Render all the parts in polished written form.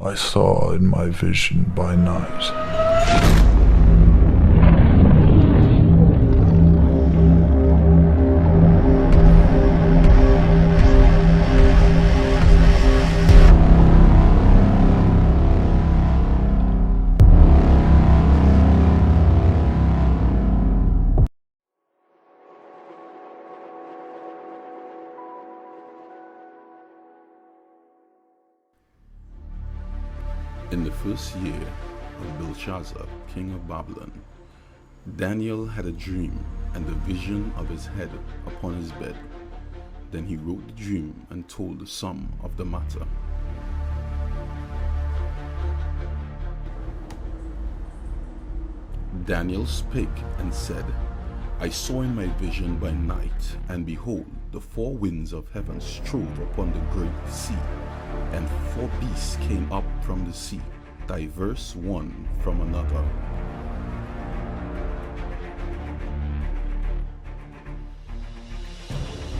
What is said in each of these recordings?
I saw in my vision by night. In the first year of Belshazzar, king of Babylon, Daniel had a dream and the vision of his head upon his bed. Then he wrote the dream and told the sum of the matter. Daniel spake and said, I saw in my vision by night, and behold, the four winds of heaven strode upon the great sea, and four beasts came up from the sea, diverse one from another.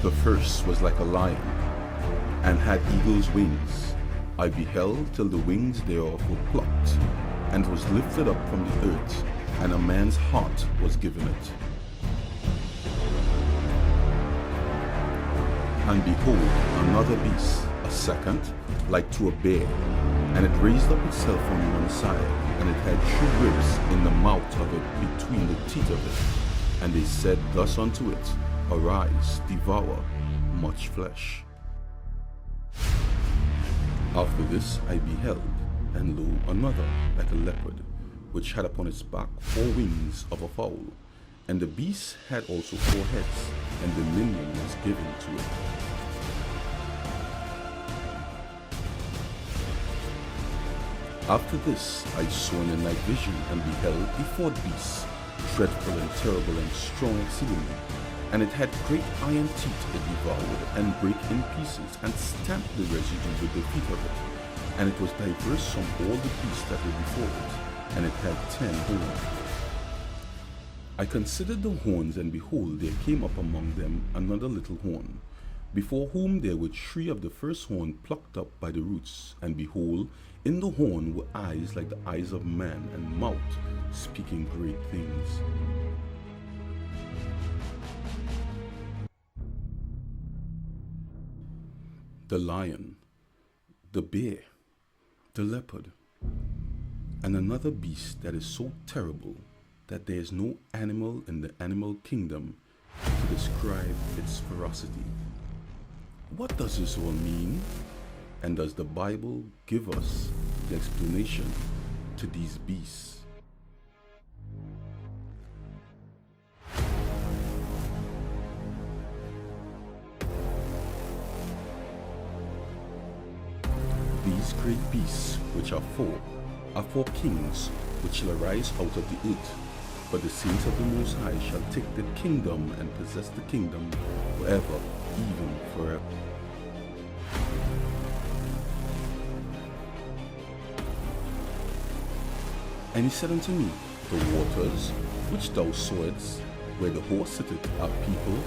The first was like a lion, and had eagle's wings. I beheld till the wings thereof were plucked, and was lifted up from the earth, and a man's heart was given it. And behold, another beast, a second, like to a bear, and it raised up itself on one side, and it had two ribs in the mouth of it between the teeth of it. And they said thus unto it, Arise, devour much flesh. After this I beheld, and lo, another, like a leopard, which had upon its back four wings of a fowl. And the beast had also four heads, and dominion was given to it. After this I saw in the night vision, and beheld a fourth beast, dreadful and terrible and strong exceedingly. And it had great iron teeth it devoured, and brake in pieces, and stamped the residue with the feet of it. And it was diverse from all the beasts that were before it, and it had 10 horns. I considered the horns, and behold, there came up among them another little horn, before whom there were 3 of the first horn plucked up by the roots. And behold, in the horn were eyes like the eyes of man, and mouth speaking great things. The lion, the bear, the leopard, and another beast that is so terrible that there is no animal in the animal kingdom to describe its ferocity. What does this all mean? And does the Bible give us the explanation to these beasts? These great beasts, which are four kings, which shall arise out of the earth. But the saints of the Most High shall take the kingdom and possess the kingdom forever, even forever. And he said unto me, The waters which thou sawest, where the horse sitteth, are people,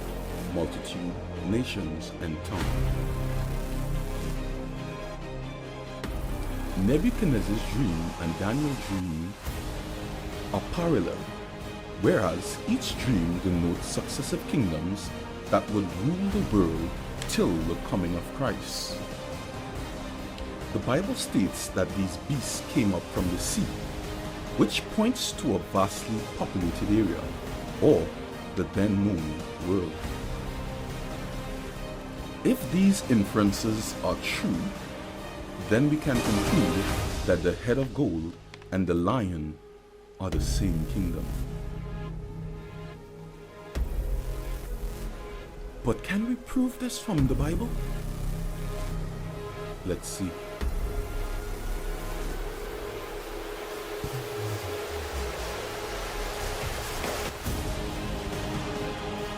multitude, nations, and tongue. Nebuchadnezzar's dream and Daniel's dream are parallel, whereas each dream denotes successive kingdoms that would rule the world till the coming of Christ. The Bible states that these beasts came up from the sea, which points to a vastly populated area, or the then known world. If these inferences are true, then we can conclude that the head of gold and the lion are the same kingdom. But can we prove this from the Bible? Let's see.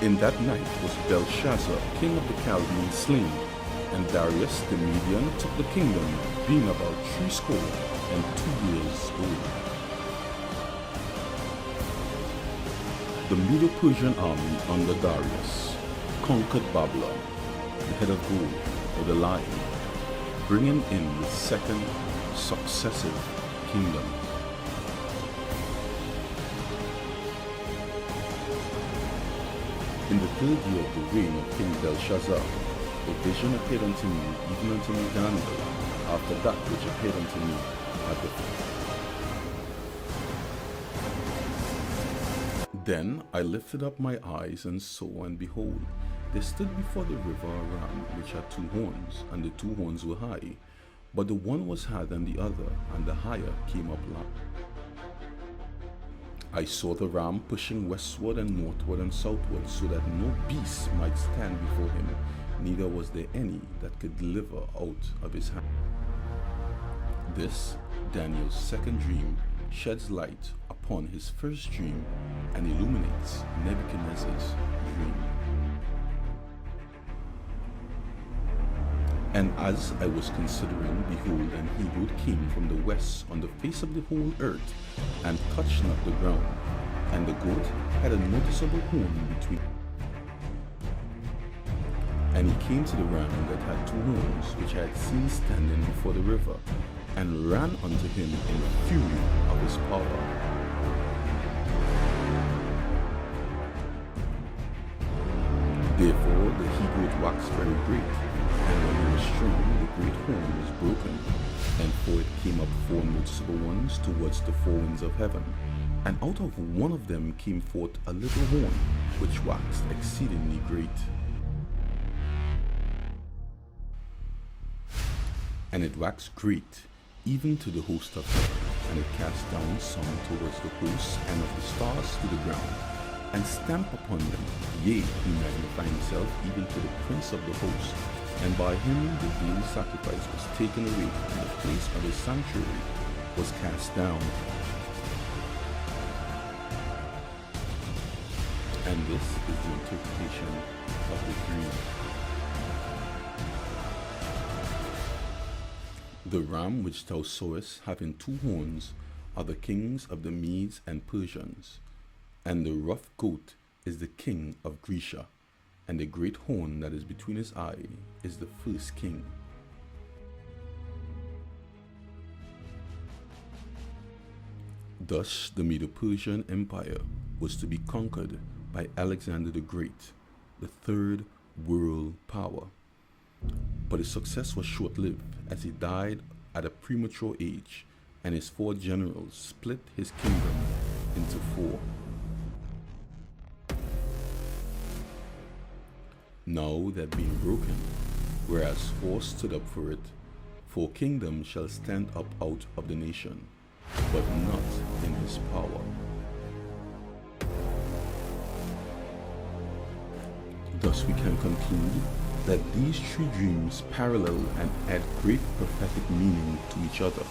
In that night was Belshazzar, king of the Chaldeans, slain, and Darius the Median took the kingdom, being about 80 and 2 years old. The Medo-Persian army under Darius conquered Babylon, the head of gold, or the lion, bringing in the second successive kingdom. In the third year of the reign of King Belshazzar, a vision appeared unto me, even unto me Daniel, after that which appeared unto me at the Then I lifted up my eyes and saw, and behold, there stood before the river a ram which had 2 horns, and the 2 horns were high, but the one was higher than the other, and the higher came up last. I saw the ram pushing westward and northward and southward, so that no beast might stand before him, neither was there any that could deliver out of his hand. This, Daniel's second dream, sheds light upon his first dream and illuminates Nebuchadnezzar's dream. And as I was considering, behold, an he-goat came from the west on the face of the whole earth, and touched not the ground, and the goat had a noticeable horn between. And he came to the ram that had 2 horns, which I had seen standing before the river, and ran unto him in the fury of his power. Therefore the he-goat waxed very great, and when he was strong, the great horn was broken, and for it came up 4 noticeable ones towards the 4 winds of heaven, and out of one of them came forth a little horn, which waxed exceedingly great. And it waxed great, even to the host of heaven, and it cast down some towards the hosts and of the stars to the ground, and stamped upon them. Yea, he magnified himself even to the prince of the host, and by him the daily sacrifice was taken away, and the place of his sanctuary was cast down. And this is the interpretation of the dream. The ram which thou sawest having 2 horns are the kings of the Medes and Persians, and the rough goat is the king of Grecia, and the great horn that is between his eye is the first king. Thus the Medo-Persian Empire was to be conquered by Alexander the Great, the 3rd world power. But his success was short-lived, as he died at a premature age, and his 4 generals split his kingdom into 4. Now that being broken, whereas 4 stood up for it, 4 kingdoms shall stand up out of the nation, but not in his power. Thus we can conclude that these 3 dreams parallel and add great prophetic meaning to each other.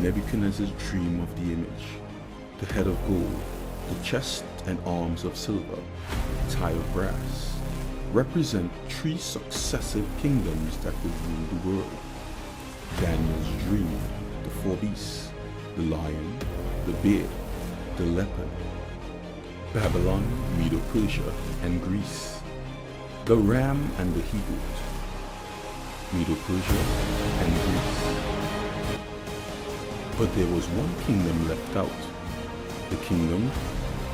Nebuchadnezzar's dream of the image, the head of gold, the chest and arms of silver, the thigh of brass, represent 3 successive kingdoms that would rule the world. Daniel's dream, the 4 beasts, the lion, the bear, the leopard, Babylon, Medo-Persia, and Greece, the ram and the he-goat, Medo-Persia and Greece. But there was one kingdom left out, the kingdom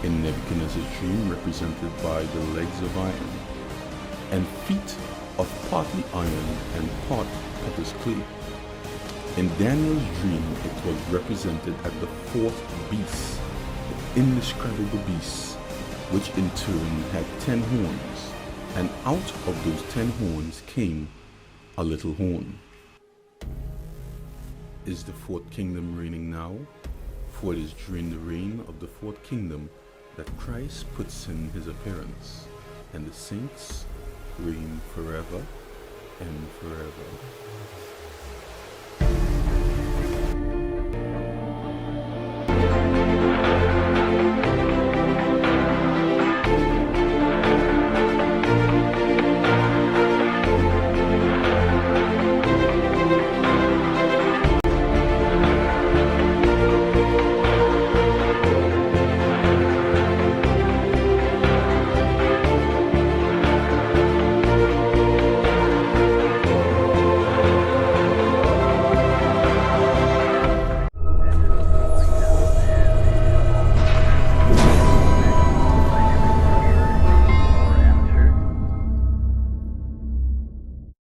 in Nebuchadnezzar's dream represented by the legs of iron, and feet of partly iron and part potter's clay. In Daniel's dream, it was represented as the 4th beast, the indescribable beast, which in turn had 10 horns, and out of those 10 horns came a little horn. Is the 4th kingdom reigning now? For it is during the reign of the 4th kingdom that Christ puts in his appearance, and the saints reign forever and forever.